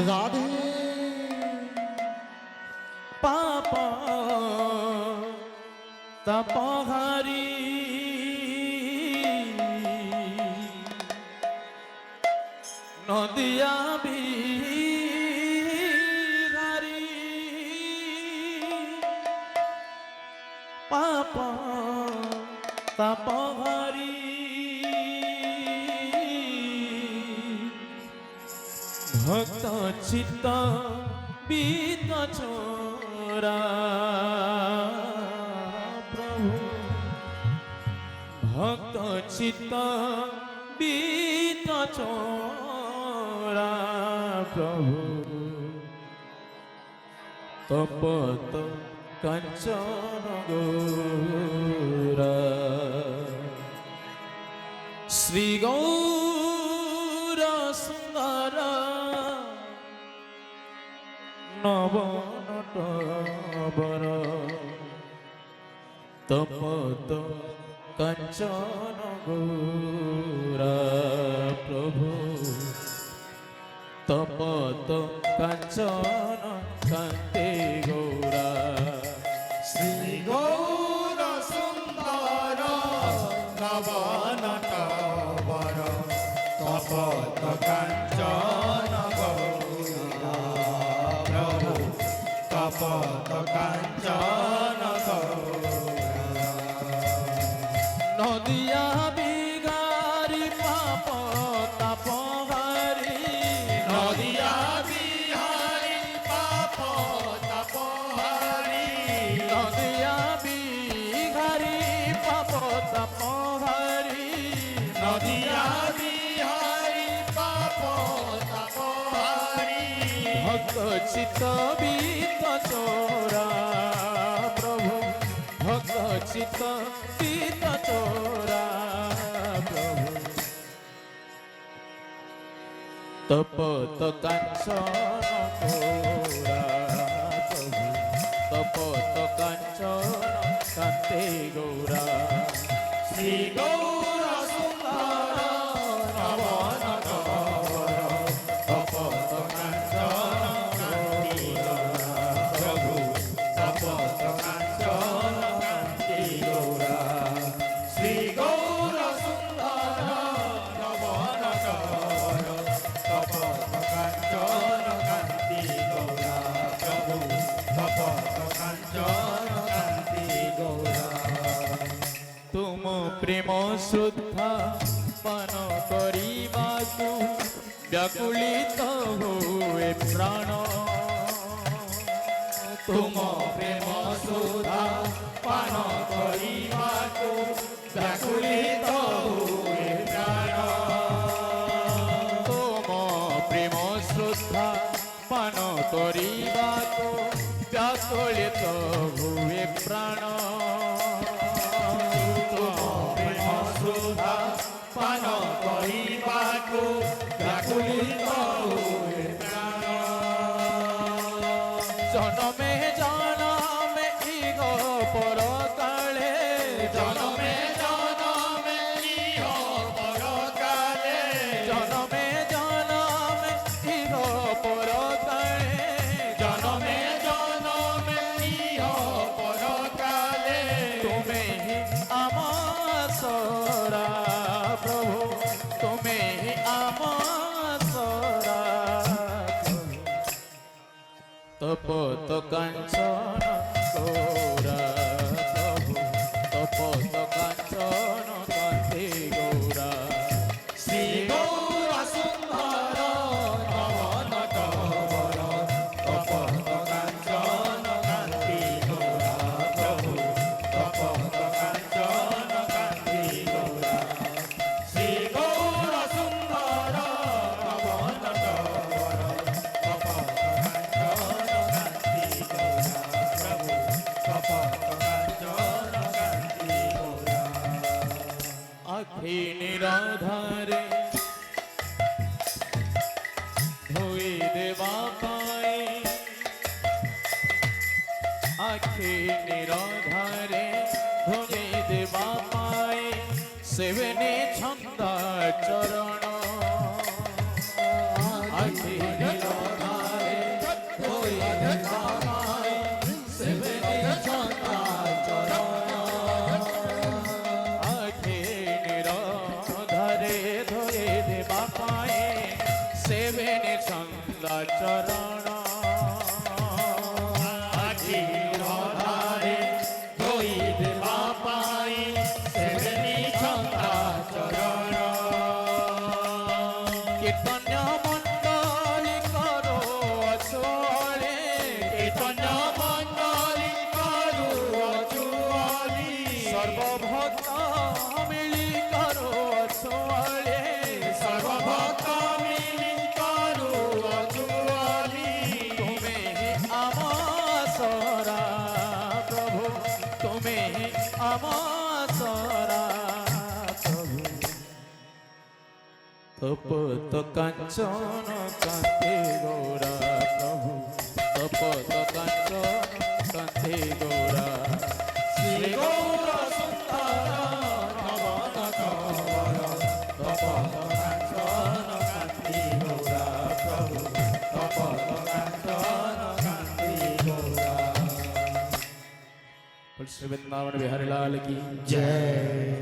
রাধে পাপা তপহারি নদিয়া বিহারি পাপা তপহারি ভক্ত চিত্ত বিত চোরা প্রভু ভক্ত চিত্ত বিত চোরা প্রভু তপত কাঞ্চন গৌরা শ্রী গৌর সুন্দর নবনটবর তপত কাঞ্চন গৌরা প্রভু তপত কাঞ্চন কান্তে গৌরা শ্রী গৌর সুন্দর নবনটবর তপত কাঞ্চন গৌরা প্রভু তপত কাঞ্চন গৌরা নদিয়া বিহারি পাপ তপহারি নদিয়া বিহারি পাপ তপহারি নদিয়া বিহারি পাপ তপহারি নদিয়া বিহারি পাপ তপহারি ভক্ত চিত্ত বিত চোরা প্রভু ভক্ত চিত্ত বিত চোরা প্রভু তপত কাঞ্চন গৌরা প্রভু তপত কাঞ্চন কান্তে গৌরা শ্রী গৌর সুন্দর নবনটবর তপত কাঞ্চন কান্তি গৌরা প্রভু তপত কাঞ্চন কান্তি গৌরা শ্রী গৌর সুন্দর নবনটবর তপত কাঞ্চন কান্তি গৌরা প্রভু তপত কাঞ্চন কান্তি গৌরা তুম প্রেম শ্রদ্ধা পান করিবাকু ব্যাকুলিত হুয়ে প্রাণ তুম প্রেম সুধা পান করিবাকু ব্যাকুলিত হুয়ে প্রাণ তুম প্রেম শ্রদ্ধা পান করিবাকু ব্যাকুলিত হুয়ে প্রাণ তুম প্রেম সুধা পান করিবাকু ব্যাকুলিত হুয়ে প্রাণ জনমে জনমে ইহ পরকালে জনমে জনমে ইহ পরকালে জনমে জনমে ইহ পরকালে জনমে জনমে ইহ পরকালে তুমি হি আমার সরা প্রভু তুমি হি আমার সরা তপত কাঞ্চন গৌরা প্রভু তপত কাঞ্চন কান্তে গৌরা শ্রী গৌর সুন্দর নবনটবর তপত কাঞ্চন কান্তি গৌরা প্রভু তপত কাঞ্চন কান্তি গৌরা শ্রী গৌর সুন্দর নবনটবর তপত কাঞ্চন কান্তি গৌরা প্রভু তপত কাঞ্চন কান্তি গৌরা আখি নিরাধারে ধুই দেবা পাই আখি নিরাধারে ধুই দেবা পাই সেবনে ছন্দা চরণ আখি নিরাধারে ସେବେନେ ଚନ୍ଦା ଚରଣ ଆଖିର ଧାରେ ଧୋଇ ଦେବା ପାଇଁ ସେବେନି ଚନ୍ଦା ଚରଣ କୀର୍ତ୍ତନ୍ୟ ମଣ୍ଡଳୀ କରୋ ଅଛୁଅଳେ କୀର୍ତ୍ତନ ମଣ୍ଡଳୀ କରୁଅଛୁଅଳି ସର୍ବଭକ୍ତ ମିଳି କରୋ ଅଛୁଅଳେ ସର୍ବଭକ୍ତ ମିଳି କରୁଅଛୁଅଳି ତୁମେ ହିଁ ଆମ ସରା ପ୍ରଭୁ ତୁମେ ହିଁ ଆମ ସରା ପ୍ରଭୁ তপত কাঞ্চন কান্তে গৌরা প্রভু তপত কাঞ্চন কান্তে গৌরা শ্রী গৌর সুন্দর ভবন কবর তপত কাঞ্চন কান্তি গৌরা প্রভু তপত কাঞ্চন কান্তি গৌরা শ্রী বৃন্দাবন বিহারী লাল কি জয়